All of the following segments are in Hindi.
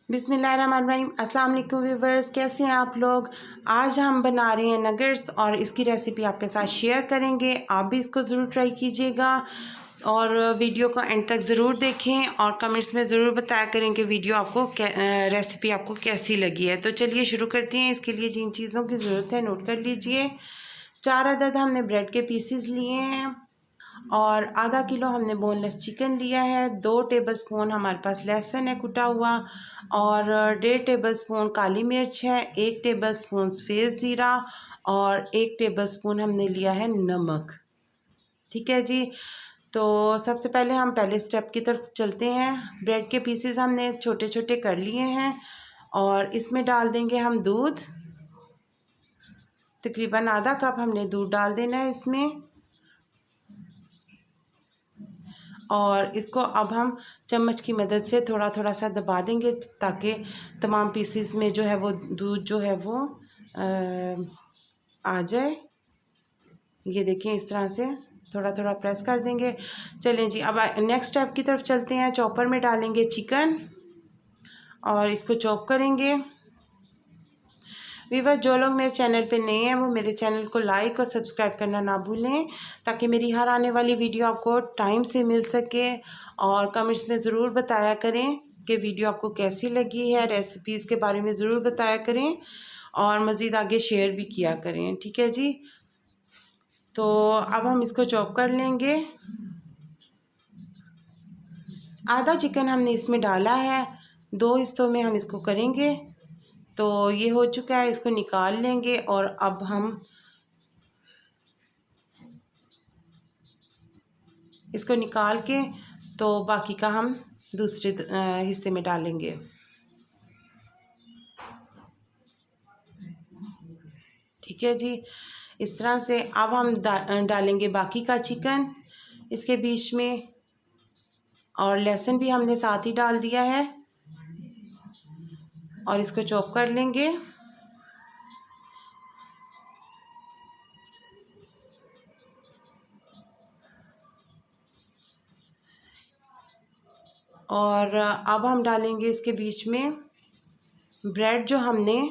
बिस्मिल्लाहिर्रहमानिर्रहीम। अस्सलाम वालेकुम व्यूवर्स, कैसे हैं आप लोग। आज हम बना रहे हैं नगेट्स और इसकी रेसिपी आपके साथ शेयर करेंगे। आप भी इसको ज़रूर ट्राई कीजिएगा और वीडियो को एंड तक ज़रूर देखें और कमेंट्स में ज़रूर बताया करें कि वीडियो आपको रेसिपी आपको कैसी लगी है। तो चलिए शुरू करते हैं। इसके लिए जिन चीज़ों की ज़रूरत है नोट कर लीजिए। 4 अदद हमने ब्रेड के पीसेस लिए हैं और आधा किलो हमने बोनलेस चिकन लिया है। 2 टेबलस्पून हमारे पास लहसुन है कुटा हुआ और 1.5 टेबलस्पून काली मिर्च है। 1 टेबलस्पून सफ़ेद ज़ीरा और 1 टेबलस्पून हमने लिया है नमक। ठीक है जी। तो सबसे पहले हम पहले स्टेप की तरफ चलते हैं। ब्रेड के पीसेस हमने छोटे छोटे कर लिए हैं और इसमें डाल देंगे हम दूध। तकरीबन आधा कप हमने दूध डाल देना है इसमें और इसको अब हम चम्मच की मदद से थोड़ा थोड़ा सा दबा देंगे ताकि तमाम पीसेस में जो है वो दूध जो है वो आ जाए। ये देखें, इस तरह से थोड़ा थोड़ा प्रेस कर देंगे। चलें जी, अब नेक्स्ट स्टेप की तरफ चलते हैं। चॉपर में डालेंगे चिकन और इसको चॉप करेंगे। व्यूअर्स, जो लोग मेरे चैनल पे नए हैं वो मेरे चैनल को लाइक और सब्सक्राइब करना ना भूलें ताकि मेरी हर आने वाली वीडियो आपको टाइम से मिल सके। और कमेंट्स में ज़रूर बताया करें कि वीडियो आपको कैसी लगी है। रेसिपीज़ के बारे में ज़रूर बताया करें और मज़ीद आगे शेयर भी किया करें। ठीक है जी। तो अब हम इसको चॉप कर लेंगे। आधा चिकन हमने इसमें डाला है, 2 हिस्सों में हम इसको करेंगे। तो ये हो चुका है, इसको निकाल लेंगे और अब हम इसको निकाल के तो बाकी का हम दूसरे हिस्से में डालेंगे। ठीक है जी। इस तरह से अब हम डालेंगे बाकी का चिकन इसके बीच में और लहसुन भी हमने साथ ही डाल दिया है और इसको चॉप कर लेंगे। और अब हम डालेंगे इसके बीच में ब्रेड जो हमने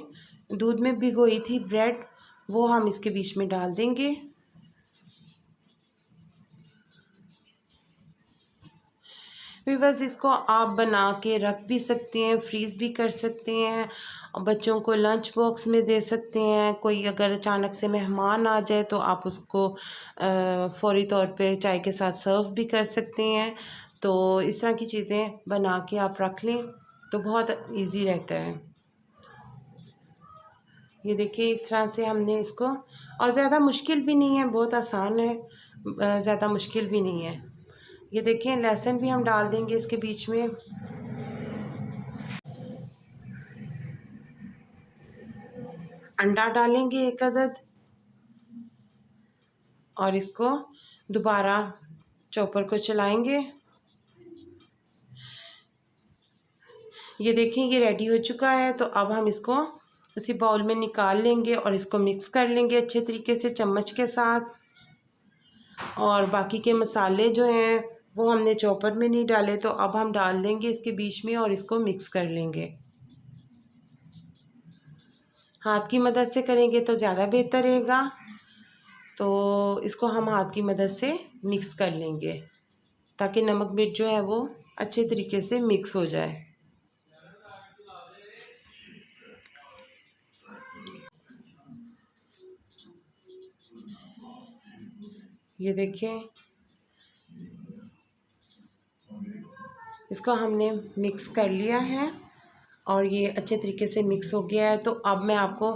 दूध में भिगोई थी ब्रेड, वो हम इसके बीच में डाल देंगे। बस इसको आप बना के रख भी सकते हैं, फ्रीज़ भी कर सकते हैं और बच्चों को लंच बॉक्स में दे सकते हैं। कोई अगर अचानक से मेहमान आ जाए तो आप उसको फौरी तौर पे चाय के साथ सर्व भी कर सकते हैं। तो इस तरह की चीज़ें बना के आप रख लें तो बहुत इजी रहता है। ये देखिए, इस तरह से हमने इसको, और ज़्यादा मुश्किल भी नहीं है, बहुत आसान है, ज़्यादा मुश्किल भी नहीं है। ये देखें, लहसुन भी हम डाल देंगे इसके बीच में। अंडा डालेंगे 1 अदद और इसको दोबारा चॉपर को चलाएंगे। ये देखें, ये रेडी हो चुका है। तो अब हम इसको उसी बाउल में निकाल लेंगे और इसको मिक्स कर लेंगे अच्छे तरीके से चम्मच के साथ। और बाकी के मसाले जो हैं वो हमने चॉपर में नहीं डाले, तो अब हम डाल देंगे इसके बीच में और इसको मिक्स कर लेंगे। हाथ की मदद से करेंगे तो ज़्यादा बेहतर रहेगा। तो इसको हम हाथ की मदद से मिक्स कर लेंगे ताकि नमक मिर्च जो है वो अच्छे तरीके से मिक्स हो जाए। ये देखें, इसको हमने मिक्स कर लिया है और ये अच्छे तरीके से मिक्स हो गया है। तो अब मैं आपको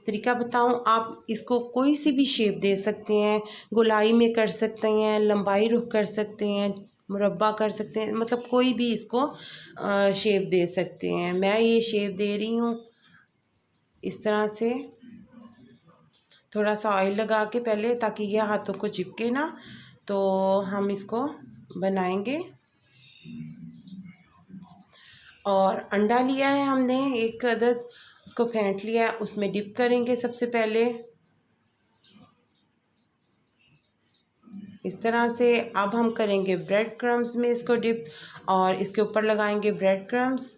तरीका बताऊं। आप इसको कोई सी भी शेप दे सकते हैं, गोलाई में कर सकते हैं, लंबाई रुख कर सकते हैं, मुरब्बा कर सकते हैं, मतलब कोई भी इसको शेप दे सकते हैं। मैं ये शेप दे रही हूँ इस तरह से, थोड़ा सा ऑयल लगा के पहले ताकि ये हाथों को चिपके ना। तो हम इसको बनाएंगे। और अंडा लिया है हमने 1 अदद, उसको फेंट लिया है, उसमें डिप करेंगे सबसे पहले इस तरह से। अब हम करेंगे ब्रेड क्रम्स में इसको डिप और इसके ऊपर लगाएंगे ब्रेड क्रम्स।